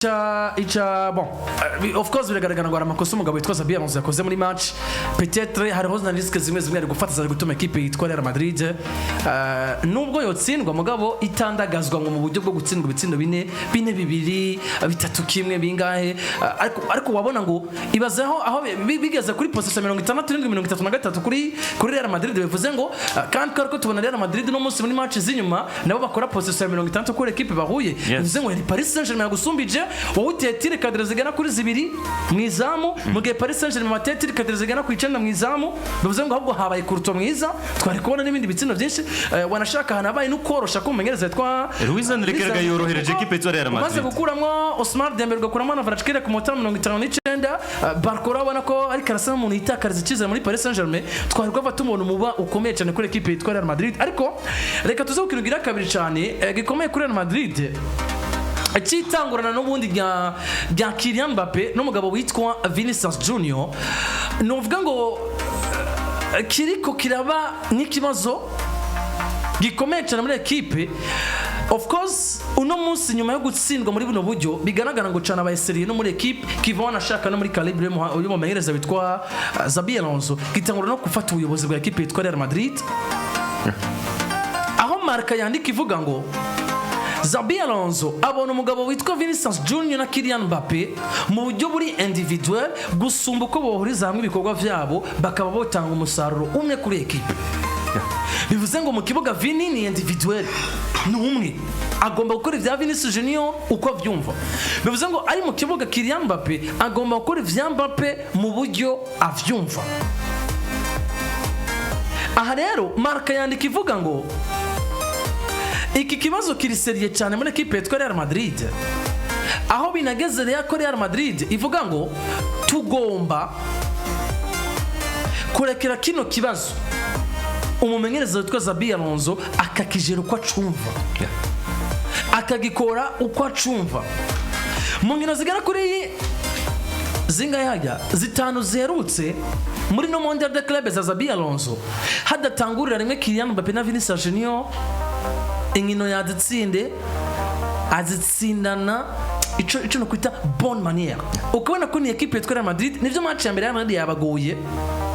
bon, of course biragaragara ngo amakosa umugabo witwa Xabi Alonso yakoze muri match peut-être hariho na risque zimwe ari gufata gutuma equipe yitwa Real Madrid nubwo yotsindwa mugabo itandagazwa ngo mu buryo bwo gutsindwa ibitsindo bine bitatu kimwe bingahe ariko wabona ngo ibazeho aho bigeze kuri possession 67-33 kuri Real Madrid bivuze ngo kandi ko tubona Real Madrid no munsi muri match zinyuma nabo bakora possession 60 kuri equipe bahuye bivuze ngo Paris Saint-Germain yagusumbije wowe utetire kadre zigana kuri zibiri mwizamu mugihe Paris Saint-Germain matetire kadre zigana ku 9 mwizamu bivuze ngo ahubwo habaye kuruto mwiza twari kubona n'ibindi bitsino byinshi wanashaka hanabaye n'ukorosha ko umenyereza twa Luis Enrique yorohereje equipe ya Real Madrid maze gukuramo Ousmane Dembele gukuramo na Varachkere ku mota 59 Barcola ubona ko ari karasa umuntu itakariza ikiza muri Paris Saint-Germain twari kuva tumubona umuba ukomeye cyane kuri equipe ya Real Madrid ariko reka tuzokirugira kabiri cyane gikomeye kuri Real Madrid Chitangurana n'ubundi bya Kylian Mbappe n'umugabo witwa Vinicius Junior novuga ngo kiriko kiraba n'ikibazo gikomeye cyane muri equipe of course uno munsi nyuma yo gutsindwa muri buno buryo bigaragara ngo cana abayeseriye no muri equipe kiva nashaka no muri calibre uyu mumenyereza witwa Xabi Alonso gitangura no gufata ubuyobozi bwa equipe yitwa Real Madrid aho marka yandika ivuga ngo Xabi Alonso abona umugabo witwa Vinicius Junior na Kylian Mbappe mu buryo buri individual gusumba uko bohuriza hamwe ibikorwa byabo bakaba botanga umusaruro umwe kuri equipe bivuze ngo mu kibuga Vini ni individual n'umwe agomba gukora ivya Vinicius Junior uko avyumva bivuze ngo ari mu kibuga Kylian Mbappe agomba gukora ivya Mbappe mu buryo avyumva aha rero marka yandika ivuga ngo iki kibazo kiriseriye cyane muri equipe ya Real Madrid aho binageze rero Real Madrid ivuga ngo tugomba kurekera kino kibazo umumenyereza witwa Xabi Alonso akakijera uko acumva akagikora uko acumva mu nkino zigera kuri zingayajya zitanu zerutse muri no Mondial de Club za Xabi Alonso hadatangurira rimwe Kylian Mbappe na Vinicius Junior inkino yazitsinde azitsindana ico no kwita bonne manière ukabona ko ni equipe ya Real Madrid nivyo match ya mbere ya Madrid yabagoye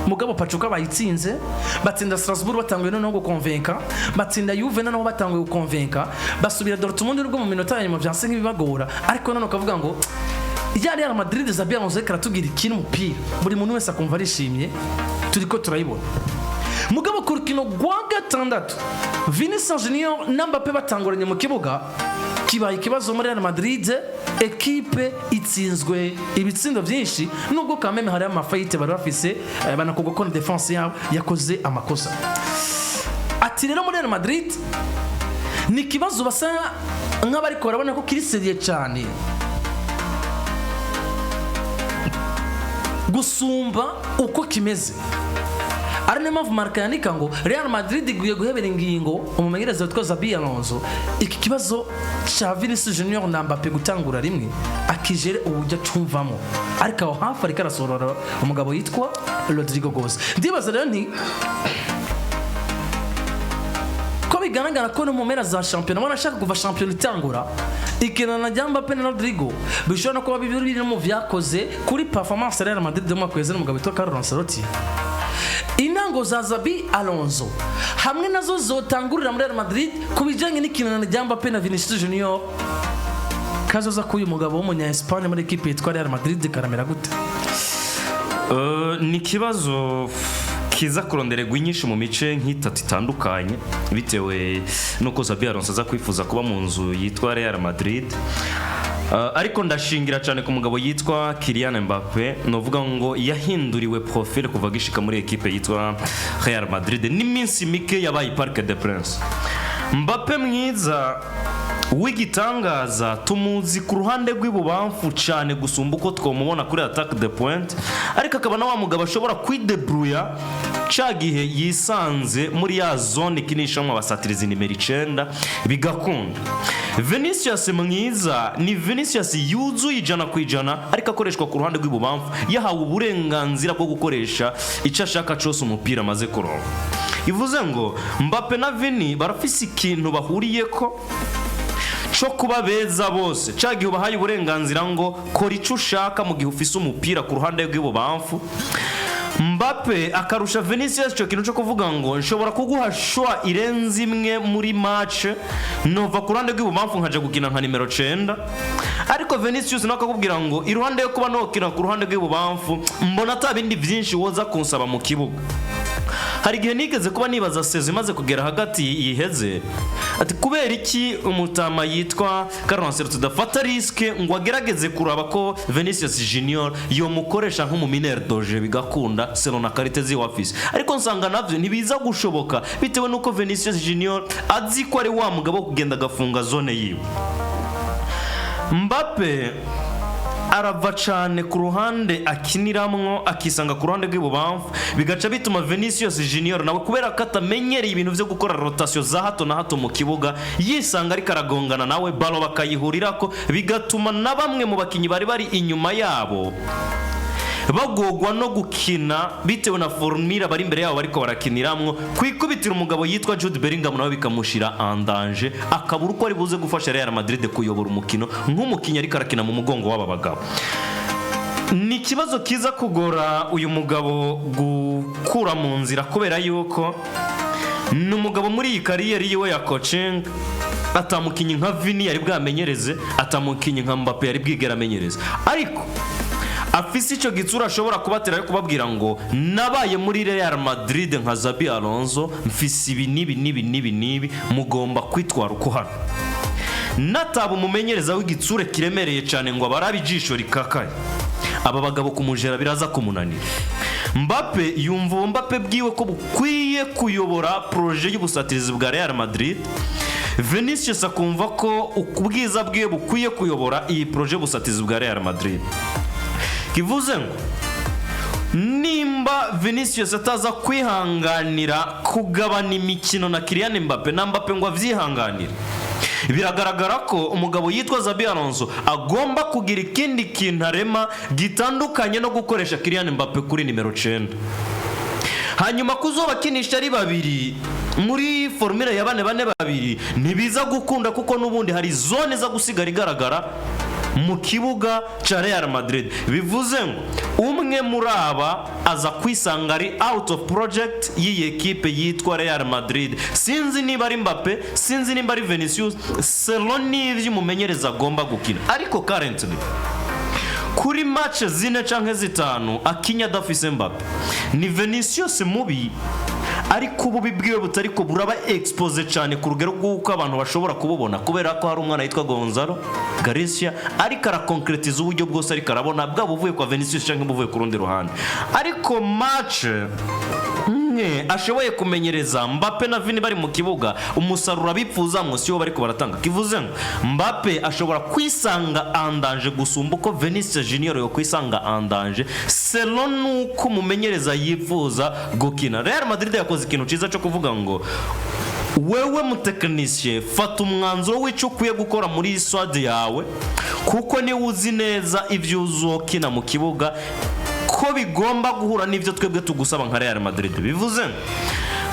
mugabo Pajo bayitsinze batsinda Strasbourg batanguye no gukonvenka batsinda Juve no batanguye gukonvenka basubira Dortmund rwo mu minota ya nyuma byanse nk'ibibagora ariko none ukavuga ngo ya Real Madrid Xabi Alonso karatugira ikintu umupira buri muntu wese akumva arishimye turiko turayibona mugabo ku rukino rwa gatandatu Vinicius Junior na Mbappe batanguranye mu kibuga kibaye ikibazo muri Real Madrid equipe itsinzwe ibitsindo byinshi nubwo kameme hari amafayite bari bafise banakogwa ko defense yabo yakoze amakosa ati rero muri Real Madrid ni kibazo basa nk'abari ko barabona ko kiriseriye cyane gusumba uko kimeze ari mpamvu marka yanika ngo Real Madrid iguye guhebera ingingo umumenyereza witwa Xabi Alonso iki kibazo cha Vinicius Junior na Mbappe gutangura rimwe akijere ubujya cumvamo ariko aho hafi ari karasorora umugabo yitwa Rodrigo Goes ndibaza rero nti ko bigaragara ko no mu mpera za champion abona ashaka kuva champion itangura ikinana na Mbappe na Rodrigo bishobora kuba bibiri mu vyakoze kuri performance Real Madrid mu kwezi n'umugabo witwa Carlo Ancelotti inango za Xabi Alonso hamwe nazo zotangurira muri Real Madrid kubijanye n'ikinana na Mbappe na Vinicius Junior kazoza kuyu mugabo w'umunya Espagne muri equipe yitwa Real Madrid karamera gute ni kibazo kiza kurondererwa inyinshi mu mice nk'itatu itandukanye bitewe nuko Xabi Alonso aza kwifuza kuba mu nzu yitwa Real Madrid ariko ndashingira cyane ku mugabo yitwa Kylian Mbappe novuga ngo yahinduriwe profile kuva gishika muri equipe yitwa Real Madrid n'iminsi mike yabaye Parc des Princes Mbappe mwiza wigitangaza tumuzi ku ruhande rw'ibubamfu cyane gusumba uko twomubona kuri attaque de pointe ariko akaba na wa mugabo ashobora kwidebrouiller cagihe yisanze muri ya zone kinishamwe abasatirizi nimero 9 bigakunda Vinicius mwiza ni Vinicius yuzuye ijana ku ijana ariko akoreshwa ku ruhande rw'ibubamfu yahawe uburenganzira bwo gukoresha icyo ashaka cyose umupira maze kuronka ivuze ngo Mbappe na Vini barafise ikintu bahuriye ko cyo kuba beza bose cagihe ubahaye uburenganzira ngo kora ico ushaka mu gihe ufise umupira ku ruhande rw'ibubamfu. Mbappe akarusha Vinicius cyo kintu cyo kuvuga ngo nshobora kuguha shwa irenze imwe muri match nova ku ruhande rw'ibubamfu nkaje gukina nka nimero 9, ariko Vinicius nako akubwira ngo iruhande yo kuba nokina ku ruhande rw'ibubamfu mbona atabindi byinshi woza kunsaba mu kibuga. Hari igihe nigeze kuba nibaza Sosy maze kugera hagati yiheze ati kubera iki umutama yitwa Alonso tudafata riske ngo agerageze kuraba ko Vinicius Junior yo mukoresha nk'umuminere doje bigakunda selon na karite zi office, ariko nsanga navyo ntibiza gushoboka bitewe nuko Vinicius Junior azi ko ari wa mugabo kugenda gafunga zone yiwe. Mbappe arava cyane ku ruhande akiniramwo akisanga ku ruhande rw'ibubamfu bigaca bituma Vinicius Junior nawe kubera ko atamenyereye ibintu byo gukora rotation za hato na hato mu kibuga yisanga ari karagongana nawe balo bakayihurirako bigatuma na bamwe mu bakinyi bari inyuma yabo bagogwa no gukina bitewe na formira bari imbere yabo bariko barakiniramwo kwikubitira umugabo yitwa Jude Bellingham nawe bikamushira en danger akabura uko ari buze gufasha Real Madrid kuyobora umukino nk'umukinnyi ariko arakina mu mugongo w'aba bagabo. Ni kibazo kiza kugora uyu mugabo gukura mu nzira kubera yuko ni umugabo muri iyi kariyeri yiwe ya coaching atamukinyi nka Vini yari bwamenyereze, atamukinyi nka Mbappe yari bwigera amenyereze, ariko afise ico gitsura ashobora kubatera yo kubabwira ngo nabaye muri Real Madrid nka Xabi Alonso mfise ibi nibi mugomba kwitwara uko hano. Nataba umumenyereza w'igitsure kiremereye cyane ngo abarabe ijisho rikakaye aba bagabo kumujera biraza kumunanira. Mbappe yumva Mbappe bwiwe ko bukwiye kuyobora projet y'ubusatirizi bwa Real Madrid, Vinicius akumva ko ubwiza bwiwe bukwiye kuyobora iyi projet y'ubusatirizi bwa Real Madrid. Kivuze ngo nimba Vinicius ataza kwihanganira kugabana imikino na Kylian Mbappe na Mbappe ngo avyihanganire, biragaragara ko umugabo yitwa Xabi Alonso agomba kugira ikindi kintu arema gitandukanye no gukoresha Kylian Mbappe kuri nimero 9. Hanyuma kuzobakinisha ari babiri muri formula ya bane babiri ntibiza gukunda kuko nubundi hari zone za gusigara igaragara mu kibuga cha Real Madrid. Bivuze ngo umwe muri aba aza kwisanga ari out of project y'iyi equipe yitwa Real Madrid. Sinzi niba ari Mbappe, sinzi niba ari Vinicius, selon n'ivyo umumenyereza agomba gukina, ariko currently kuri match 4 canke 5 akinya dafise Mbappe ni Vinicius mubi, ariko ubu bibwiwe butari ko buraba expose cyane ku rugero rw'uko abantu bashobora kububona kubera ko hari umwana yitwa Gonzalo Garcia ariko arakonkretiza uburyo bwose ariko arabona bwa buvuye kwa Vinicius canke buvuye ku rundi ruhande. Ariko match ashoboye kumenyereza Mbappe na Vini bari mu kibuga umusaruro bipfuzamwo siyo bariko baratanga. Kivuze ngo Mbappe ashobora kwisanga andanje gusumba uko Vinicius Junior yo kwisanga andanje selon nuko mumenyereza yifuza gukina. Real Madrid yakoze ikintu ciza cyo kuvuga ngo wewe mutekinisye fata umwanzuro w'icyo ukwiye gukora muri squad yawe kuko ni uzi neza ivyo uzokina mu kibuga ko bigomba guhura n'ivyo twebwe tugusaba nka Real Madrid. Bivuze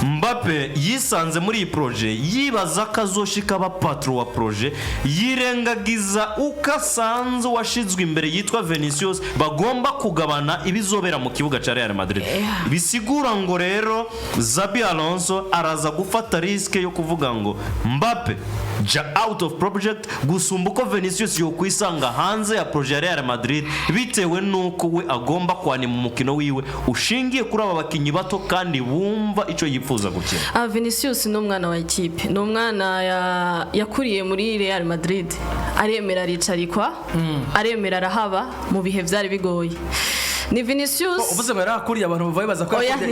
Mbappe yisanze muri iyi projet yibaza kazoshika ba patron wa projet yirengagiza ukasanze washizwe imbere yitwa Vinicius bagomba kugabana ibizobera mu kibuga ca Real Madrid. Bisigura ngo rero Xabi Alonso araza gufata riske yo kuvuga ngo Mbappe ja out of project gusumba uko Vinicius yo kwisanga hanze ya projet ya Real Madrid bitewe nuko we agomba kwani mu mukino wiwe ushingiye kuri aba bakinyi bato kandi bumva ico yifuza gukina. Vinicius no mwana wa ikipe no mwana yakuriye muri Real Madrid, aremera ricarikwa aremera arahaba mu bihe byari bigoye. Ni Vinicius uvuze bara kuriya abantu bavuye baza ko umwana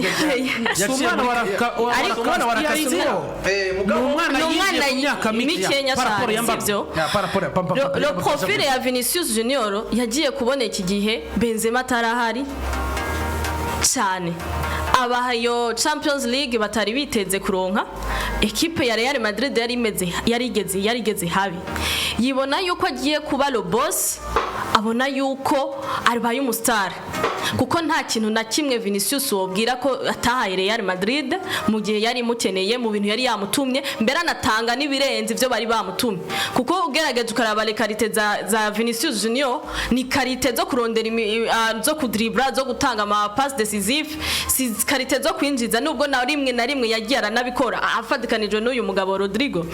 mikenya cyane. Le profil ya Vinicius Junior yagiye kuboneka igihe Benzema tarahari cyane, abahayo Champions League batari biteze kuronka. Equipe ya Real Madrid yarigeze habi, yibona yuko agiye kuba lo boss, abona yuko aribaye umustar kuko nta kintu na kimwe Vinicius wobwira ko atahaye Real Madrid mu gihe yari mukeneye mu bintu yari yamutumye mbere anatanga nibirenze ivyo bari bamutumye kuko ugerageje ukaraba le qualité za Vinicius Junior ni qualité zo kurondera zo kudribla zo gutanga ama pass decisive si qualité zo kwinjiza nubwo na rimwe yagiye aranabikora afatikanije n'uyu mugabo Rodrigo.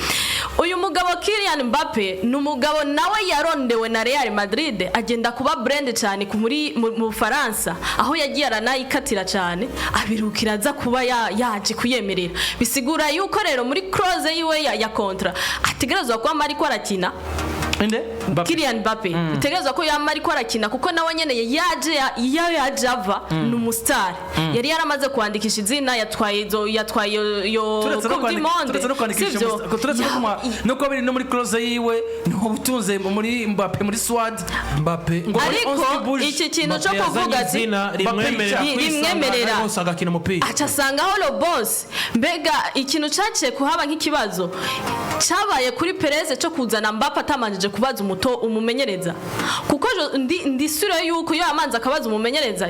Uyu mugabo Kylian Mbappe ni umugabo nawe yarondewe na Real Madrid agenda kuba brand cyane mu Faransa aho yagiye aranayikatira cyane abirukira aza kuba yaje kuyemerera bisigura yuko rero muri close yiwe ya kontra ategerezwa kuba mari ko arakina Kylian Mbappe bitegerezwa ko yamari ko arakina kuko nawe nyene yaje ava n'umustar yari yaramaze kwandikisha izina yatwaye yo Coupe du Monde no ko biri no muri close yiwe no butunze muri Mbappe muri Swad Mbappe ngo ariko iki kintu cyo kuvuga ati rimwemerera bose agakina umupira aca sangaho lo boss mbega ikintu caciye kuhaba nk'ikibazo cyabaye kuri Perez cyo kuzana Mbappe atamanije kubaza umumenyereza kuko ndi sure yuko yo amanza akabaza umumenyereza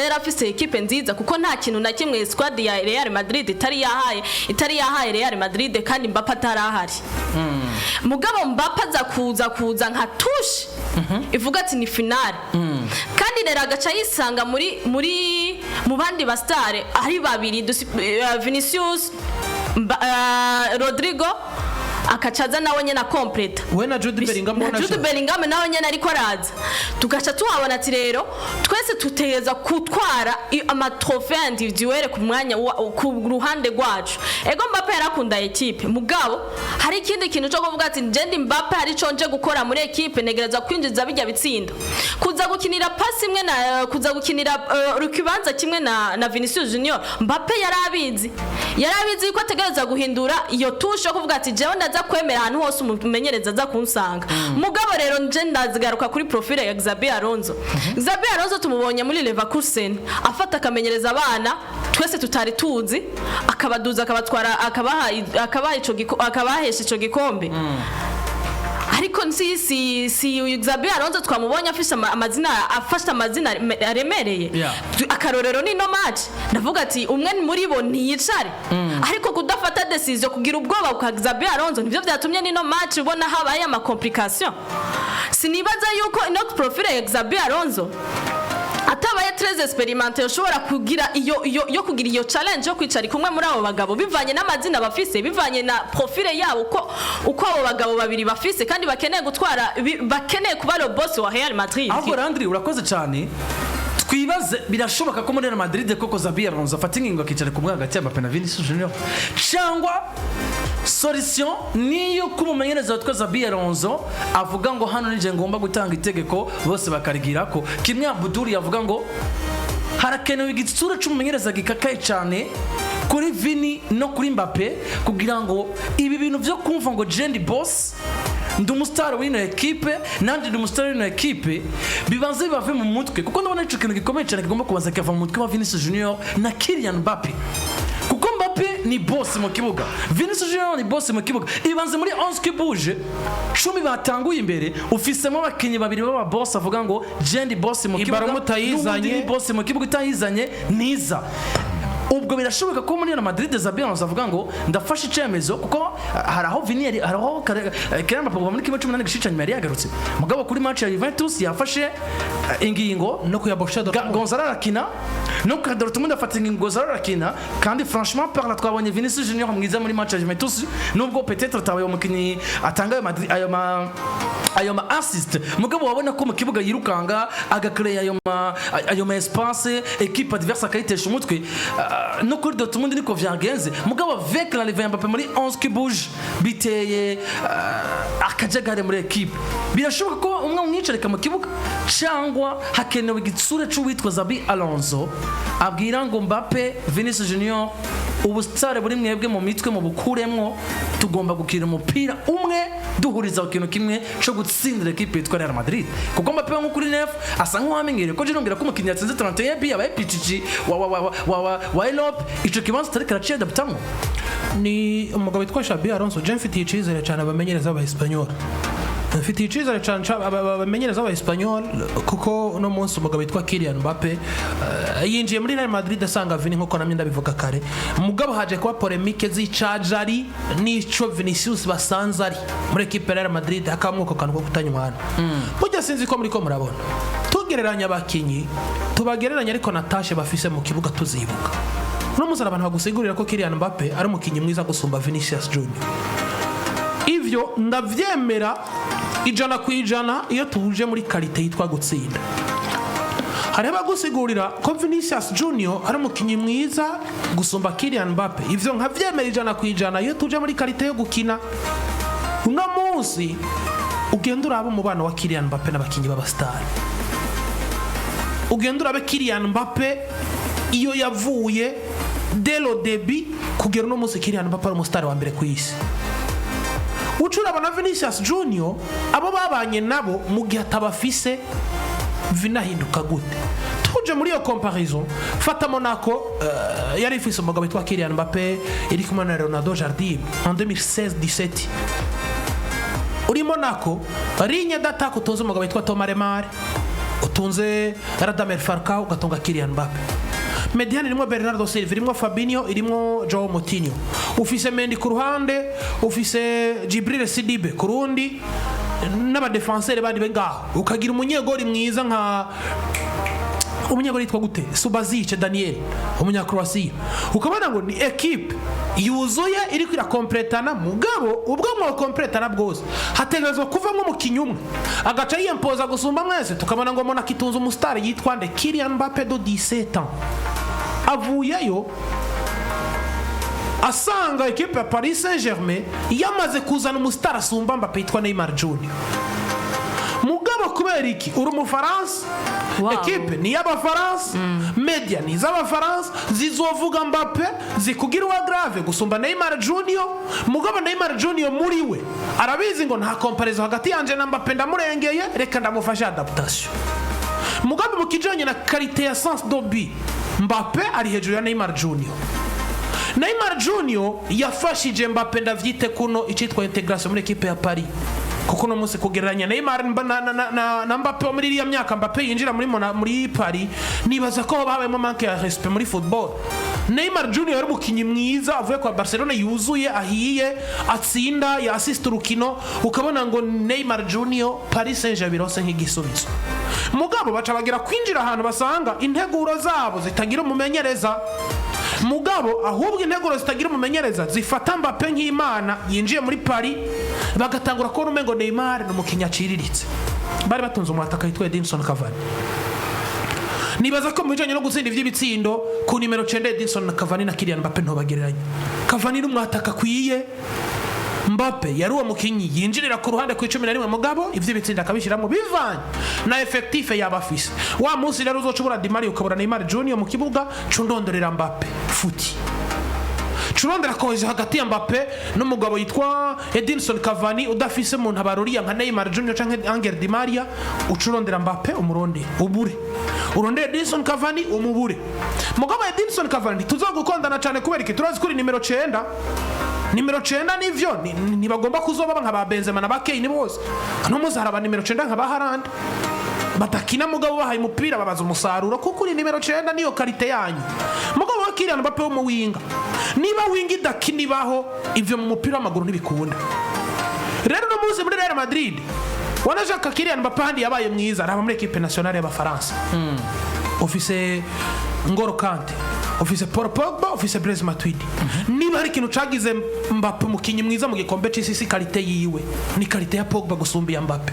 yari afise equipe nziza kuko nta kintu na kimwe squad ya Real Madrid itari yahaye Real Madrid kandi Mbappe atarahari mugabo Mbappe aza kuza nka touche ivuga ati ni finale kandi rero agaca yisanga mu bandi bastare ari babiri Vinicius Rodrigo akacaza nawe nyene complete we na Jude Bellingham nawe nyene ariko araza tugaca tuhabona ati rero twese tuteza kutwara ama trophée individuelle ku mwanya ku ruhande rwacu ego Mbappe yarakunda equipe mugabo hari ikindi kintu cyo kuvuga ati nje Mbappe hari conje gukora muri equipe negereza kwinjiza bijya bitsinda kuza gukinira pasi imwe na kuza gukinira rukibanza kimwe na Vinicius Junior Mbappe yarabizi ko ategereza guhindura iyo tushe kuvuga ati jewe ndaza kwemera ahantu hose umumenyereza aza kunsanga mugabo rero nje ndazigaruka kuri profile ya Xabi Alonso. Xabi Alonso tumubonye muri Livecontroller afata akamenyereza abana twese tutari tuzi akabaduza akabatwara akabahesha ico gikombe ariko si Xabi Alonso twamubonye afasha amazina aremereye akarorero ni no match ndavuga ati umwe muri bo ntiyicare ariko kudafata decision kugira ubwoba kwa Xabi Alonso nivyo byatumye ni no match ubona habaye ama complication sinibaza yuko not profile ya Xabi Alonso atabaye très expérimenté ushobora kugira iyo kugira iyo challenge yo kwicara kumwe muri abo bagabo bivanye n'amazina bafise bivanye na profile yabo uko abo bagabo babiri bafise kandi bakeneye kuba le boss wa Real Madrid. Ahubwo Landry urakoze cyane twibaze birashoboka ko muri Real Madrid koko Xabi Alonso afata ingingo akicara kumwe hagati ya Mbappe na Vinicius Junior cyangwa solution niyo kumumenyereza witwa Xabi Alonso avuga ngo hano nije ngomba gutanga itegeko bose bakarigira ko kimwe Abdul yavuga ngo harakenewe igitsura cy'umumenyereza gikakaye cyane kuri Vini no kuri Mbappe kugira ngo ibi bintu byo kumva ngo Jendi boss ndi umustar w'ino equipe nandi ndi umustar w'ino equipe bibanze bave mu mutwe kuko ndabona ico kintu gikomeye cyane kigomba kubanza kava mu mutwe wa Vinicius Junior na Kylian Mbappe kuko Mbappe ni boss mu kibuga Vinicius Junior ni boss mu kibuga ibanze muri 11 kibuje 10 batanguye imbere ufisemo abakinyi babiri baba boss avuga ngo Jendi boss mu kibuga n'undi boss mu kibuga utayizanye niza ubwo birashoboka ko muri Real Madrid Xabi Alonso avuga ngo ndafashe icemezo kuko haraho Vini haraho Kylian Mbappe muri kimwe 18 gishicanye yari yagarutse mugabo kuri match ya Juventus yafashe ingingo no kuyabosha Gonzalo arakina no kadoro tumundi afata ingingo Gonzalo arakina kandi franchement par la twabonye Vinicius Junior mwiza muri match ya Juventus nubwo peut-être tabaye umukinyi atanga ayo ma assist mugabo wabona ko mu kibuga yirukanga agakreya ayo ma espace equipe adverse akayitesha umutwe no kuri Dortmund niko vyagenze mugabo avec la Live Mbappe muri 11 qui bouge biteye akajagare muri equipe birashoboka ko umwe umwicareka mu kibuga cyangwa hakenewe igitsure cy'uwitwa Xabi Alonso abwira ngo Mbappe Vinicius Junior ubustare buri mwebwe mu mitwe mu bukuremwo tugomba gukira umupira umwe duhuriza ikintu kimwe cyo gutsindira equipe yitwa Real Madrid kuko Mbappe nko kuri nef asa nk'uwamenyere ko jirongera ko umukinnyi yatsinze 31 bi abaye pichichi wa Europe ico kibanza tari karaciye adaptamwo ni umugabo witwa Xabi Alonso Jean mfitiye icizere cyane abamenyereza aba Espanyol mfite icizere cyane abamenyereza aba-Espanyol kuko no munsi umugabo witwa Kylian Mbappe yinjiye muri Real Madrid asanga Vini nkuko namye ndabivuga kare mugabo haje kuba polemique z'icajari n'ico Vinicius basanzari muri equipe ya Real Madrid akamwuko kantu ko kutanywana burya sinzi ko muri ko murabona tugereranya abakinyi tubagereranya ariko natashe bafise mu kibuga tuzibuka no muzara abantu bagusigurira ko Kylian Mbappe ari umukinyi mwiza gusumba Vinicius Junior ivyo ndavyemera 100% iyo tuje muri kalite yitwa gutsinda hari abagusigurira ko Vinicius Junior ari umukinyi mwiza gusumba Kylian Mbappe ivyo nkavyemera 100% iyo tuje muri kalite yo gukina uno munsi ugenda uraba umubano wa Kylian Mbappe n'abakinyi b'abastar ugenda urabe Kylian Mbappe iyo yavuye delo debi kugera no munsi Kylian Mbappe ari umustar wa mbere ku isi ucuraba na Vinicius Junior abo babanye nabo mu gihe atabafise vinahinduka gute tuje muri iyo comparison fata Monaco yari ifise umugabo witwa Kylian Mbappe iri kumwe na Ronaldo Jardim en 2016-17 uri Monaco rinye datako utunze umugabo witwa Thomas Lemar utunze Radamel Falcao ugatunga Kylian Mbappe mediane irimo Bernardo Silva irimo Fabinho irimo Joao Moutinho ufise Mendy ku ruhande ufise Djibril Sidibe ku rundi n'abadefenseur bandi bengaho ukagira umunyegori mwiza nka umunyegori yitwa gute Subasic Daniel umunyakroatia ukabona ngo ni equipe yuzuye iri kwira completana mugabo ubwo mwo completana bwose hategezwa kuvamo umukinyi umwe agaca yimpoza gusumba mwese tukabona ngo mona kitunze umustar yitwa nde Kylian Mbappe de 17 ans avuyeyo asanga equipe ya Paris Saint-Germain yamaze kuzana umustar asumba Mbappe yitwa Neymar Junior mugabo kubera iki uri umufaransa equipe ni y'abafaransa media ni z'abafaransa zizovuga Mbappe zikugira wa grave gusumba Neymar Junior mugabo Neymar Junior muri we arabizi ngo nta comparison hagati yanje na Mbappe ndamurengeye reka ndamufasha adaptation mugabo mukijanye na qualité ya sens d'obi Mbappe ari hejuru ya Neymar Junior Neymar Junior yafashije Mbappe ndavyite kuno icitwa integration muri equipe ya Paris kuko no munsi kugereranya Neymar na Mbappe muri iriya myaka Mbappe yinjira muri Paris nibaza ko babayemo manque ya respect muri football Neymar Junior ari mukinyi mwiza avuye kwa Barcelona yuzuye ahiye atsinda ya assist urukino ukabona ngo Neymar Junior Paris Saint-Germain birose nk'igisubizo mugabo baca bagira kwinjira ahantu basanga integuro zabo zitagira umumenyereza mugabo ahubwo integuro zitagira umumenyereza zifata Mbappe nk'Imana yinjiye muri Paris bagatangura ko rumengo Neymar n'umukinya aciriritse bari batunze umwataka yitwa Edinson Cavani nibaza ko mujanye no gutsinda ivy'ibitsindo ku nimero 9 Edinson Cavani na Kylian Mbappe ntobagereranya Cavani n'umwataka kwiye Mbappe yari uwo mukinyi yinjirira ku ruhande ku 11 mugabo ivy'ibitsinda akabishiramo bivanye na effectif yabafise wa munsi rero uzocubura Di Maria ukabura Neymar Junior mu kibuga cundondorera Mbappe futi curondera koze hagati ya Mbappe n'umugabo yitwa Edinson Cavani udafise mu ntabaruriya nka Neymar Junior canke Angel Di Maria ucurondera Mbappe umuronde ubure urondera Edinson Cavani umubure mugabo Edinson Cavani tuzogukondana cyane kubera iki turazi kuri nimero 9 nivyo ntibagomba kuzoba nka ba Benzema na ba Kane bose no muzaraba nimero 9 nka ba Haaland batakina mugabo bahaye umupira babaza umusaruro kuko uri nimero 9 niyo kalite yanyu mugabo wa Kylian Mbappe wo mu winga niba winga idakinibaho ivyo mu mupira w'amaguru ntibikunda rero no muzi muri Real Madrid wanashaka Kylian Mbappe handi yabaye mwiza araba muri equipe nationale y'abafaransa office Ngolo Kante office Paul Pogba office Blaise Matuidi niba hari ikintu cagize Mbappe mukinyi mwiza mu gikombe c'isi kalite yiwe ni kalite ya Pogba gusumbiya Mbappe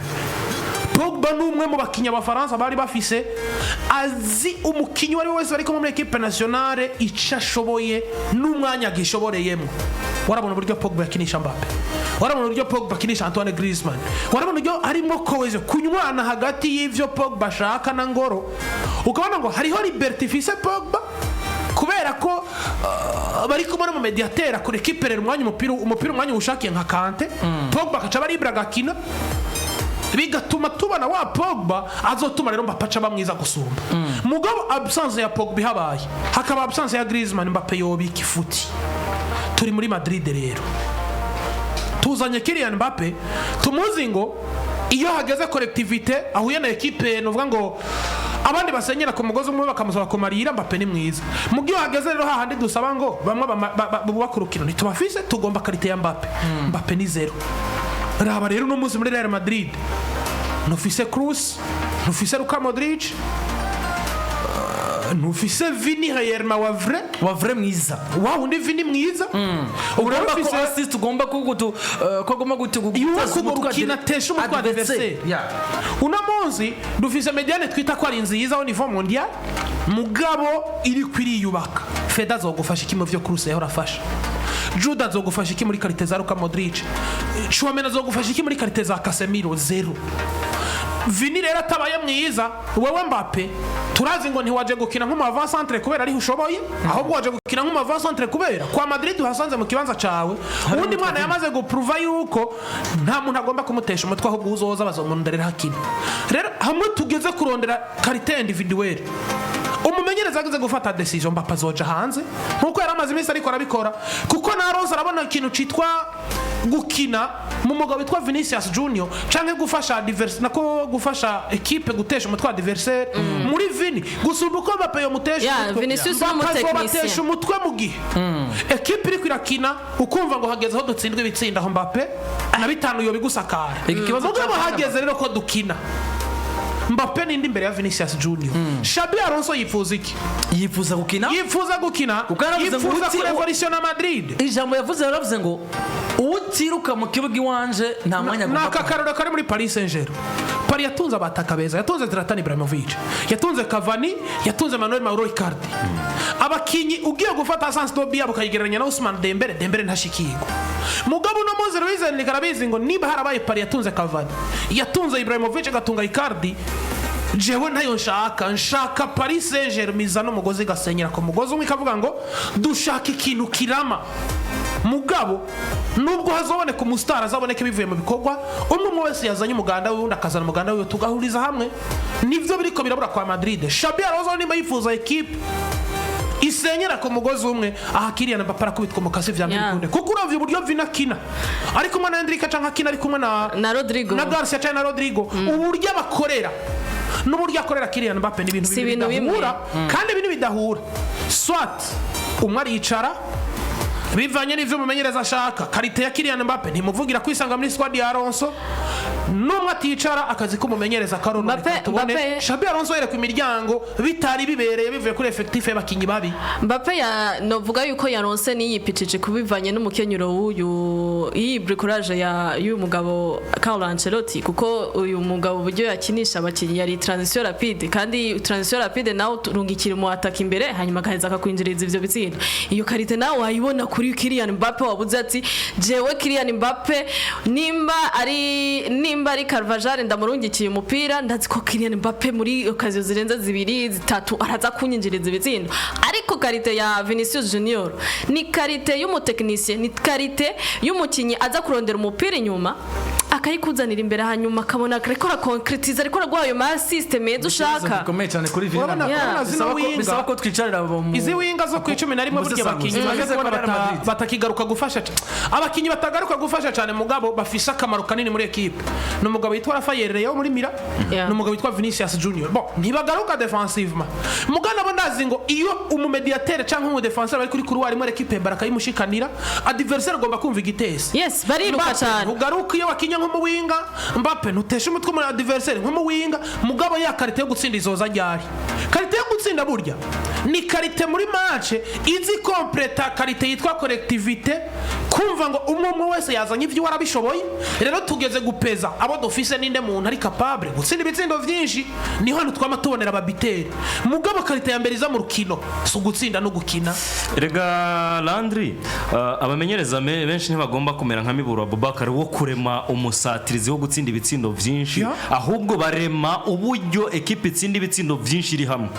Pogba n'umwe mu bakinyi abafaransa bari bafise azi umukinyi wari wese bari muri equipe nationale icashoboye n'umwanya gishoboreyemo warabona uburyo Pogba yakinisha Mbappe warabona uburyo Pogba akinisha Antoine Griezmann warabona uburyo arimo koweje kunywana hagati y'ivyo Pogba ashaka na Ngolo ukabona ngo hariho liberté fise Pogba kubera ko bari kumara mu mediateur kuri equipe rero umupira umwanya ushakiye nka Kante Pogba akaca bari Bragakina bigatuma tubana wa Pogba azotuma rero Mbappe aca bamwiza gusumba mugabo absence ya Pogba habaye hakaba absence ya Griezmann Mbappe yobika ifuti turi muri Madrid rero tuzanye Kylian Mbappe tumuzi ngo iyo hageze collectivité ahuye na equipe novuga ngo abandi basenyera ku mugozi umwe bakamusaba kumarira Mbappe ni mwiza mu gihe hageze rero hahandi dusaba ngo bamwe bakurukino ntitubafise tugomba karite ya Mbappe ni zero raba rero no muzi muri Real Madrid nufise Kroos nufise Luka Modric nufise Vini Hayerma wa vrai mwiza wa undi Vini mwiza urumva ko assist ugomba kugutu kogoma gukina tesha umutwe adversaire una munsi dufise mediane twita ko ari nziza au niveau mondial mugabo iri kwiriyubaka Feda zogufasha iki mu vyo Kroos yahora afasha Juda zogufasha iki muri karite za Luka Modric Chouameni zogufasha iki muri karite za Casemiro zero Vini rero atabaye mwiza wewe Mbappe turazi ngo ntiwaje gukina nk'umu avant centre kubera ari ushoboye ahubwo waje gukina nk'umu avant centre kubera kwa Madrid uhasanze mu kibanza cawe ubundi mwana yamaze guprova yuko nta muntu agomba kumutesha umutwe ahubwo uzoza bazomunderera hakina rero hamwe tugeze kurondera karite individuelle umumenyereza ageze gufata decision Mbappe azoja hanze nkuko yaramaze iminsi ariko arabikora kuko na Alonso arabona ikintu citwa gukina mu mugabo witwa Vinicius Junior canke gufasha equipe gutesha umutwe wa adversaire muri Vini gusumba uko Mbappe yo mutesha Vinicius n'umuteknisien umutwe mu gihe equipe iri kwirakina ukumva ngo hageze aho dutsindwe ibitsinda aho Mbappe na bitanu yo bigusakara mugabo hageze rero ko dukina Mbappe nindi imbere ya Vinicius Junior Xabi Alonso yifuza iki yifuza gukina yifuza kurevolutiona Madrid ijambo yavuze ngo utiruka mu kibuga iwanje nta mwanya gufata nakakarura kari muri Paris Saint-Germain Paris yatunze abataka beza yatunze Zlatan Ibrahimovic yatunze Cavani yatunze Manuel Mauro Icardi abakinyi ugiye gufata Sans Dobia bukayigereranya na Ousmane Dembele ntashikirwa mugabo no Mose Luis Nikarabizi ngo niba harabaye Paris yatunze Cavani yatunze Ibrahimovic agatunga Icardi jewe ntayo nshaka Paris Saint-Germain izana umugozi gasenyera ko mugozi umwe ikavuga ngo dushaka ikintu kirama mugabo nubwo hazoboneka umustar azaboneka bivuye mu bikorwa umwe wese yazanye umuganda we undi akazana umuganda we tugahuriza hamwe nivyo biriko birabura kwa Madrid Xabi Alonso nimba yifuza equipe isenyera ko mugozi umwe ahakiriya na Mbappe kubitwa mukasi vya mbikunde kuko uravye uburyo Vini akina ariko mwana Landry canka akina ariko na Rodrigo na Garcia cyane na Rodrigo uburyo abakorera n'uburyo akorera Kylian Mbappe ni ibintu bidahura kandi ibintu bidahura swat umwe aricara bivanye n'ivyo mumenyereza ashaka karite ya Kylian Mbappe ntimuvugira kwisanga muri squad ya Alonso numwe aticara akazi ko mumenyereza Karona tubone Xabi Alonso yere ku miryango bitari bibereye bivuye kuri effectif y'abakinyi babi Mbappe ya novuga yuko yaronse niyipicije kubivanye n'umukenyuro w'uyu iyi bricolage ya uyu mugabo Carlo Ancelotti kuko uyu mugabo buryo yakinisha abakinyi yari transition rapide kandi transition rapide nawo turungikira mu attack imbere hanyuma agaheza akakwinjiriza ivyo bitsinda iyo karite nawe wayibona kuri Kylian Mbappe wabuze ati jewe Kylian Mbappe nimba ari Carvajal ndamurungikiye umupira ndazi ko Kylian Mbappe muri okaziyo zirenze 2-3 araza kunyinjiriza ibitsindo ariko karite ya Vinicius Junior ni karite y'umuteknisien ni karite y'umukinyi aza kurondera umupira inyuma akayikuzanira imbere hanyuma akabona akora concretize ariko ragwayo ma system yezo ushaka bikomeye cyane kuri Vini bisaba ko twicarira izi winga zo ku 11 burya bakinyi batakigaruka gufasha abakinyi batagaruka gufasha cyane mugabo bafisha akamaro kanini muri equipe no mugabo yitwa Rafael yo muri Mira no mugabo yitwa Vinicius Junior bon ntibagaruka defensivement mugana bo ndazi ngo iyo umumediateur canke umu defenseur bari kuri couloir muri equipe baraka yimushikanira adversaire agomba kumva igitesi yes bariruka cyane ugaruka iyo wakinya nko mu winga Mbappe ntuteshe umutwe muri adversaire nko mu winga mugabo ya karite yo gutsinda izoza ryari karite yo gutsinda burya ni karite muri match izi completa karite yitwa collectivité kumva ngo umwe wese yazanye ivyo warabishoboye rero tugeze gupeza abo dufise ninde muntu ari capable gutsinda ibitsindo vyinshi niho hano twama tubonera ababiteri mugabo karite ya mbere iza mu rukino so gutsinda no gukina rega Landry abamenyereza benshi ntibagomba kumera nka Miburu Abubakar wo kurema umusatirizi wo gutsinda ibitsindo vyinshi ahubwo barema uburyo equipe itsinda ibitsindo vyinshi iri hamwe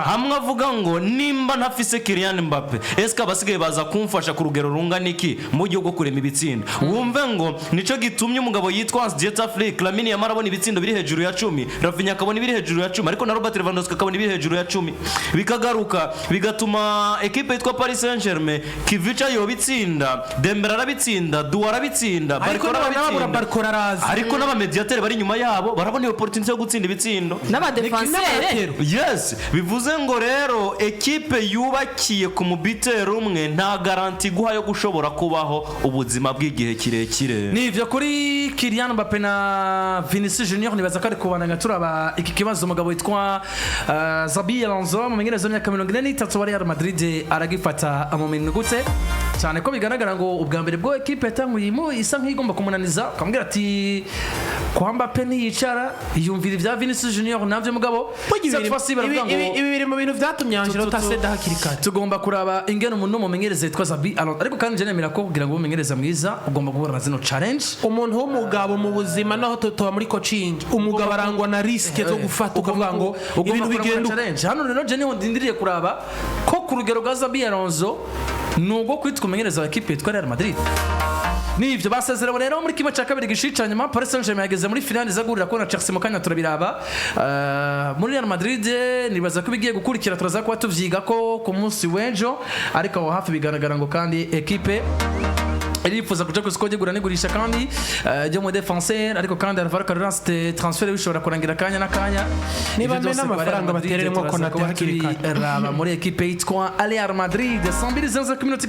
hamwe avuga ngo nimba ntafise Kylian Mbappe eska basigaye baza kumfasha ku rugero rungana iki mu gihe bwo kurema ibitsindo wumve ngo nico gitumye umugabo yitwa Jet Afrique Lamine Yamal abona ibitsindo biri hejuru ya 10 Rafinha akabona ibiri hejuru ya 10 ariko na Robert Lewandowski akabona ibiri hejuru ya 10 bikagaruka bigatuma equipe yitwa Paris Saint-Germain Kivica yo bitsinda Dembele arabitsinda Douara arabitsinda ariko n'amabarikora arazi ariko n'abamediateri bari inyuma yabo barabona iyo opportunity yo gutsinda ibitsindo n'abadefansere. yes bivuze ngo rero ekipe yubakiye ku mubitero umwe nta garanti guha yo gushobora kubaho ubuzima bw'igihe kirekire. Nivyo kuri Kylian Mbappe na Vinicius Junior nibaza ko ari kubandanya turaba iki kibazo umugabo witwa Xabi Alonso mu menyereza y'imyaka 43 wa Real Madrid aragifata mu minwe gute cyane ko bigaragara ngo ubwa mbere bwo equipe yatanguyemo isa nk'igomba kumunaniza akamubwira ati kwa Mbappe ntiyicara yumvira ibya Vinicius Junior navyo mugabo ibi biri mu bintu vyatumye Angelo Taseda hakiri kare. Tugomba kuraba ingene umuntu mumenyereza yitwa Xabi Alonso ariko kandi je nemera ko kugira ngo umumenyereza mwiza ugomba guhura zino challenge. Umuntu w'umugabo mu buzima naho tutoba muri coaching umugabo arangwa na risk zo gufata ukavuga ngo ibintu bigenda challenge. Hano rero je niho ndindiriye kuraba ko ku rugero rwa Xabi Alonso nugo kwitwa umumenyereza wa equipe yitwa Real Madrid. Nivyo basezerewe rero muri kimwe cya kabiri gishicanye ma Paris Saint-Germain yageze muri finale izagurira ko na Chelsea mu kanya turabiraba muri Real Madrid nibaza ko bigiye gukurikira turaza kuba tuvyiga ko ku munsi w'ejo ariko aho hafi bigaragara ngo kandi equipe irifuza kuja kusikogegura nigurisha kandi ryo mu défenseur ariko kandi Alvaro Carreras transfer bishobora kurangira kanya na kanya niba mena amafaranga batereremo ko na hakiri kare muri equipe yitwa Real Madrid 100 minutes